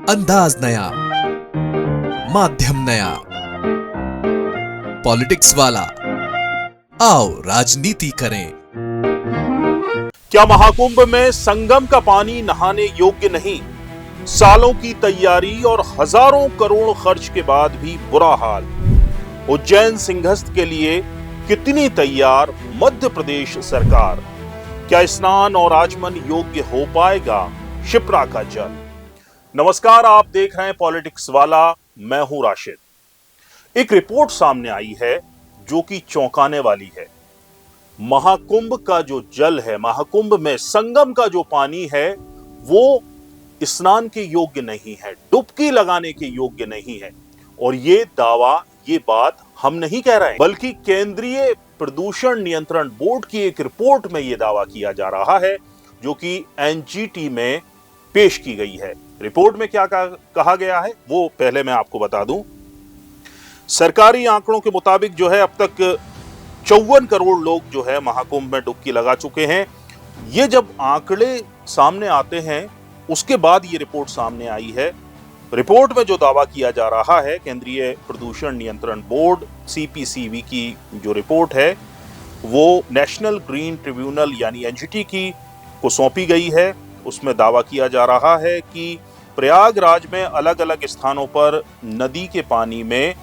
अंदाज नया, माध्यम नया, पॉलिटिक्स वाला, आओ राजनीति करें। क्या महाकुंभ में संगम का पानी नहाने योग्य नहीं? सालों की तैयारी और हजारों करोड़ खर्च के बाद भी बुरा हाल। उज्जैन सिंहस्थ के लिए कितनी तैयार मध्य प्रदेश सरकार? क्या स्नान और आचमन योग्य हो पाएगा शिप्रा का जल? नमस्कार, आप देख रहे हैं पॉलिटिक्स वाला, मैं हूं राशिद। एक रिपोर्ट सामने आई है जो कि चौंकाने वाली है। महाकुंभ का जो जल है, महाकुंभ में संगम का जो पानी है, वो स्नान के योग्य नहीं है, डुबकी लगाने के योग्य नहीं है। और ये दावा, ये बात हम नहीं कह रहे हैं, बल्कि केंद्रीय प्रदूषण नियंत्रण बोर्ड की एक रिपोर्ट में यह दावा किया जा रहा है, जो कि एनजीटी में पेश की गई है। रिपोर्ट में क्या कहा गया है वो पहले मैं आपको बता दूं। सरकारी आंकड़ों के मुताबिक जो है, अब तक 54 करोड़ लोग जो है महाकुंभ में डुबकी लगा चुके हैं। ये जब आंकड़े सामने आते हैं उसके बाद ये रिपोर्ट सामने आई है। रिपोर्ट में जो दावा किया जा रहा है, केंद्रीय प्रदूषण नियंत्रण बोर्ड सीपीसीबी की जो रिपोर्ट है वो नेशनल ग्रीन ट्रिब्यूनल यानी एनजीटी को सौंपी गई है। उसमें दावा किया जा रहा है कि प्रयागराज में अलग अलग स्थानों पर नदी के पानी में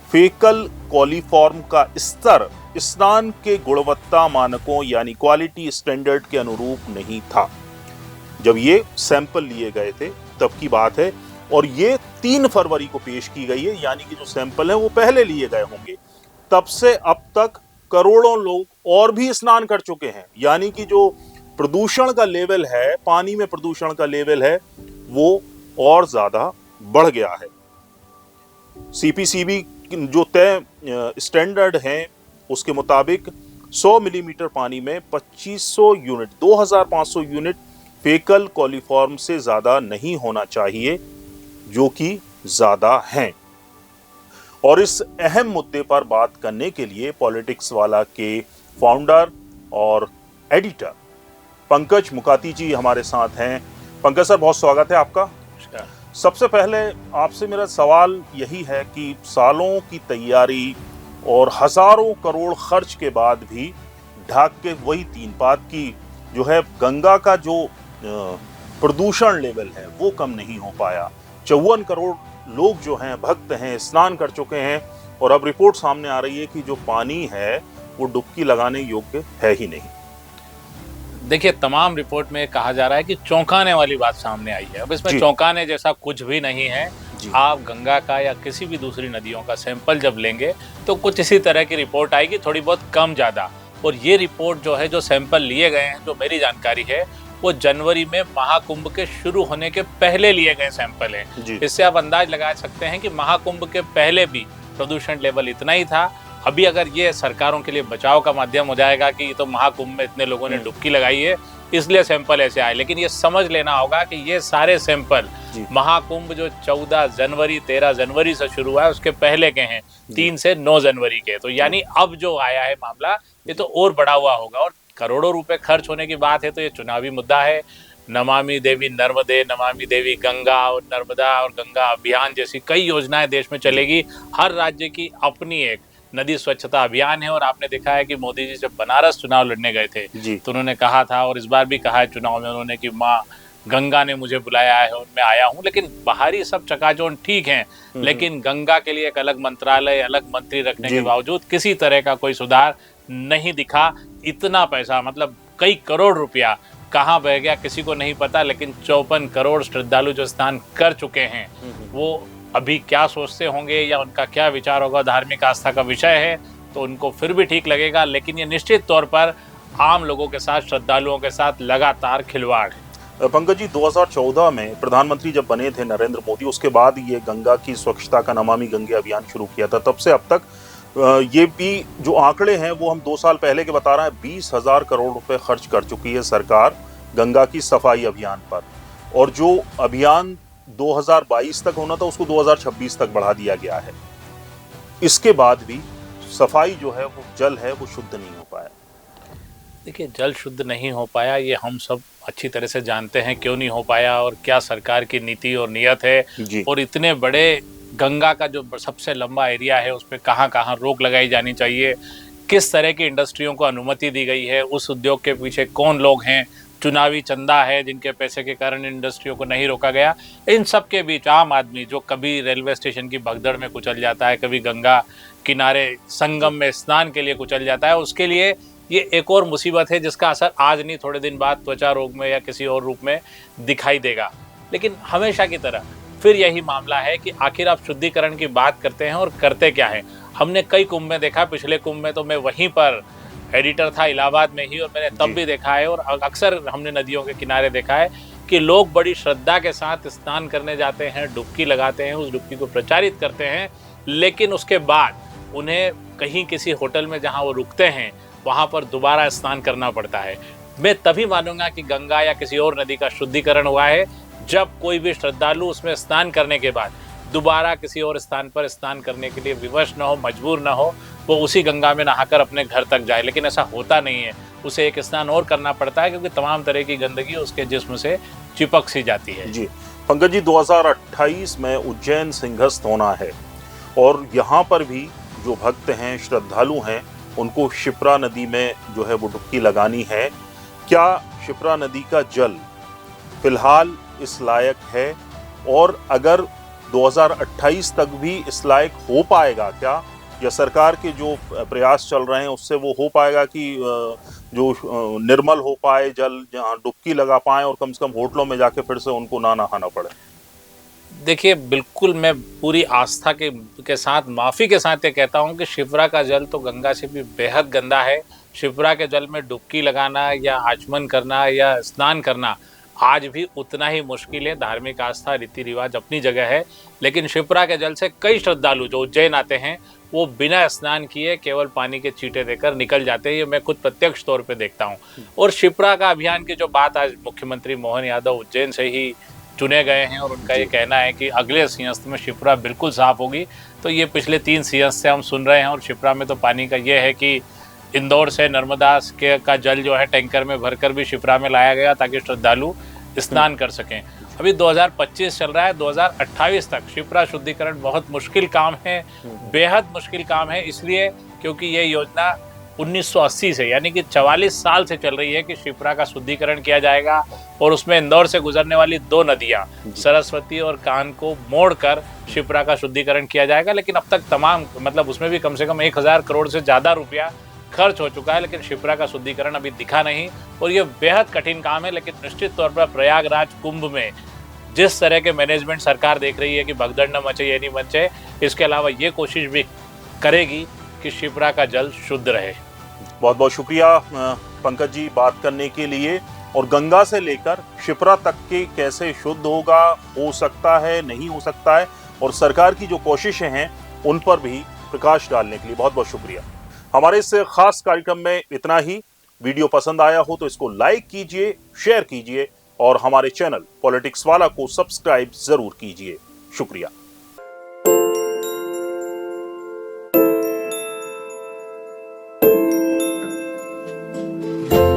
फेकल कॉलीफॉर्म का स्तर स्नान के गुणवत्ता मानकों यानी क्वालिटी स्टैंडर्ड के अनुरूप नहीं था। जब ये सैंपल लिए गए थे तब की बात है, और ये 3 फरवरी को पेश की गई है, यानी कि जो सैंपल है वो पहले लिए गए होंगे। तब से अब तक करोड़ों लोग और भी स्नान कर चुके हैं, यानी कि जो प्रदूषण का लेवल है, पानी में प्रदूषण का लेवल है, वो और ज्यादा बढ़ गया है। सीपीसीबी जो तय स्टैंडर्ड है उसके मुताबिक 100 मिलीमीटर पानी में 2500 यूनिट 2500 यूनिट फेकल कॉलीफॉर्म से ज्यादा नहीं होना चाहिए, जो कि ज्यादा हैं। और इस अहम मुद्दे पर बात करने के लिए पॉलिटिक्स वाला के फाउंडर और एडिटर पंकज मुकाती जी हमारे साथ हैं। पंकज सर, बहुत स्वागत है आपका। सबसे पहले आपसे मेरा सवाल यही है कि सालों की तैयारी और हजारों करोड़ खर्च के बाद भी ढाक के वही 3 बात की जो है, गंगा का जो प्रदूषण लेवल है वो कम नहीं हो पाया। 54 करोड़ लोग जो हैं, भक्त हैं, स्नान कर चुके हैं, और अब रिपोर्ट सामने आ रही है कि जो पानी है वो डुबकी लगाने योग्य है ही नहीं। देखिए, तमाम रिपोर्ट में कहा जा रहा है कि चौंकाने वाली बात सामने आई है। अब इसमें चौंकाने जैसा कुछ भी नहीं है। आप गंगा का या किसी भी दूसरी नदियों का सैंपल जब लेंगे तो कुछ इसी तरह की रिपोर्ट आएगी, थोड़ी बहुत कम ज़्यादा। और ये रिपोर्ट जो है, जो सैंपल लिए गए हैं, जो मेरी जानकारी है, वो जनवरी में महाकुंभ के शुरू होने के पहले लिए गए सैंपल हैं। इससे आप अंदाज लगा सकते हैं कि महाकुंभ के पहले भी प्रदूषण लेवल इतना ही था। अभी अगर ये सरकारों के लिए बचाव का माध्यम हो जाएगा कि तो महाकुंभ में इतने लोगों ने डुबकी लगाई है इसलिए सैंपल ऐसे आए, लेकिन ये समझ लेना होगा कि ये सारे सैंपल महाकुंभ जो 14 जनवरी 13 जनवरी से शुरू हुआ है उसके पहले के हैं, 3 से 9 जनवरी के। तो यानी अब जो आया है मामला, ये तो और बढ़ा हुआ होगा। और करोड़ों रुपए खर्च होने की बात है तो ये चुनावी मुद्दा है। नमामि देवी नर्मदे, नमामि देवी गंगा और नर्मदा और गंगा अभियान जैसी कई योजनाएं देश में चलेगी। हर राज्य की अपनी एक नदी स्वच्छता अभियान है। और आपने देखा है कि मोदी जी जब बनारस चुनाव लड़ने गए थे तो उन्होंने कहा था, और इस बार भी कहा है चुनाव में उन्होंने, कि माँ गंगा ने मुझे बुलाया है और मैं आया हूँ। लेकिन बाहरी सब चकाचौंध ठीक है, लेकिन गंगा के लिए एक अलग मंत्रालय, अलग मंत्री रखने के बावजूद किसी तरह का कोई सुधार नहीं दिखा। इतना पैसा, मतलब कई करोड़ रुपया कहाँ बह गया किसी को नहीं पता। लेकिन 54 करोड़ श्रद्धालु जो स्नान कर चुके हैं, वो अभी क्या सोचते होंगे या उनका क्या विचार होगा, धार्मिक आस्था का विषय है तो उनको फिर भी ठीक लगेगा। लेकिन ये निश्चित तौर पर आम लोगों के साथ, श्रद्धालुओं के साथ लगातार खिलवाड़ है। पंकज जी, 2014 में प्रधानमंत्री जब बने थे नरेंद्र मोदी, उसके बाद ये गंगा की स्वच्छता का नमामि गंगे अभियान शुरू किया था। तब से अब तक ये भी जो आंकड़े हैं वो हम 2 साल पहले के बता रहे हैं, 20,000 करोड़ रुपए खर्च कर चुकी है सरकार गंगा की सफाई अभियान पर। और जो अभियान 2022 तक होना था उसको 2026 तक बढ़ा दिया गया है। इसके बाद भी सफाई जो है, वो जल है, वो शुद्ध नहीं हो पाया। देखिए, जल शुद्ध नहीं हो पाया, ये हम सब अच्छी तरह से जानते हैं क्यों नहीं हो पाया और क्या सरकार की नीति और नियत है, और इतने बड़े गंगा का जो सबसे लंबा एरिया है उस पर कहाँ कहाँ रोक लगाई जानी चाहिए, किस तरह की इंडस्ट्रियों को अनुमति दी गई है, उस उद्योग के पीछे कौन लोग हैं, चुनावी चंदा है जिनके पैसे के कारण इंडस्ट्रियों को नहीं रोका गया। इन सब के बीच आम आदमी जो कभी रेलवे स्टेशन की भगदड़ में कुचल जाता है, कभी गंगा किनारे संगम में स्नान के लिए कुचल जाता है, उसके लिए ये एक और मुसीबत है जिसका असर आज नहीं थोड़े दिन बाद त्वचा रोग में या किसी और रूप में दिखाई देगा। लेकिन हमेशा की तरह फिर यही मामला है कि आखिर आप शुद्धिकरण की बात करते हैं और करते क्या है। हमने कई कुंभ में देखा, पिछले कुंभ में तो मैं वहीं पर एडिटर था इलाहाबाद में ही, और मैंने तब भी देखा है और अक्सर हमने नदियों के किनारे देखा है कि लोग बड़ी श्रद्धा के साथ स्नान करने जाते हैं, डुबकी लगाते हैं, उस डुबकी को प्रचारित करते हैं, लेकिन उसके बाद उन्हें कहीं किसी होटल में जहां वो रुकते हैं वहां पर दोबारा स्नान करना पड़ता है। मैं तभी मानूंगा कि गंगा या किसी और नदी का शुद्धिकरण हुआ है जब कोई भी श्रद्धालु उसमें स्नान करने के बाद दोबारा किसी और स्थान पर स्नान करने के लिए विवश न हो, मजबूर न हो, वो उसी गंगा में नहाकर अपने घर तक जाए। लेकिन ऐसा होता नहीं है, उसे एक स्नान और करना पड़ता है क्योंकि तमाम तरह की गंदगी उसके जिस्म से चिपक सी जाती है। जी पंकज जी, 2028 में उज्जैन सिंहस्थ होना है और यहाँ पर भी जो भक्त हैं, श्रद्धालु हैं, उनको शिप्रा नदी में जो है वो डुबकी लगानी है। क्या शिप्रा नदी का जल फिलहाल इस लायक है, और अगर 2028 तक भी इस लायक हो पाएगा क्या, या सरकार के जो प्रयास चल रहे हैं उससे वो हो पाएगा कि जो निर्मल हो पाए जल, जहाँ डुबकी लगा पाए और कम से कम होटलों में जाके फिर से उनको ना नहाना पड़े? देखिए, बिल्कुल मैं पूरी आस्था के साथ, माफ़ी के साथ ये कहता हूँ कि शिप्रा का जल तो गंगा से भी बेहद गंदा है। शिप्रा के जल में डुबकी लगाना या आचमन करना या स्नान करना आज भी उतना ही मुश्किल है। धार्मिक आस्था, रीति रिवाज अपनी जगह है, लेकिन शिप्रा के जल से कई श्रद्धालु जो उज्जैन आते हैं वो बिना स्नान किए केवल पानी के छींटे देकर निकल जाते हैं। ये मैं खुद प्रत्यक्ष तौर पे देखता हूँ। और शिप्रा का अभियान की जो बात आज मुख्यमंत्री मोहन यादव उज्जैन से ही चुने गए हैं और उनका ये कहना है कि अगले सिंहस्थ में शिप्रा बिल्कुल साफ होगी, तो ये पिछले 3 सिंहस्थ से हम सुन रहे हैं। और शिप्रा में तो पानी का ये है कि इंदौर से नर्मदा का जल जो है टैंकर में भरकर भी शिप्रा में लाया गया ताकि श्रद्धालु स्नान कर सकें। अभी 2025 चल रहा है, 2028 तक शिप्रा शुद्धिकरण बहुत मुश्किल काम है, बेहद मुश्किल काम है, इसलिए क्योंकि ये योजना 1980 से यानी कि 44 साल से चल रही है कि शिप्रा का शुद्धिकरण किया जाएगा और उसमें इंदौर से गुजरने वाली 2 नदियां सरस्वती और कान को मोड़कर शिप्रा का शुद्धिकरण किया जाएगा। लेकिन अब तक तमाम उसमें भी कम से कम 1000 करोड़ से ज़्यादा रुपया खर्च हो चुका है, लेकिन शिप्रा का शुद्धिकरण अभी दिखा नहीं और ये बेहद कठिन काम है। लेकिन निश्चित तौर पर प्रयागराज कुंभ में जिस तरह के मैनेजमेंट सरकार देख रही है कि भगदड़ न मचे, ये नहीं मचे, इसके अलावा ये कोशिश भी करेगी कि शिप्रा का जल शुद्ध रहे। बहुत बहुत शुक्रिया पंकज जी बात करने के लिए। और गंगा से लेकर शिप्रा तक के कैसे शुद्ध होगा, हो सकता है, नहीं हो सकता है, और सरकार की जो कोशिशें हैं उन पर भी प्रकाश डालने के लिए बहुत बहुत शुक्रिया। हमारे इस खास कार्यक्रम में इतना ही। वीडियो पसंद आया हो तो इसको लाइक कीजिए, शेयर कीजिए और हमारे चैनल पॉलिटिक्स वाला को सब्सक्राइब जरूर कीजिए। शुक्रिया।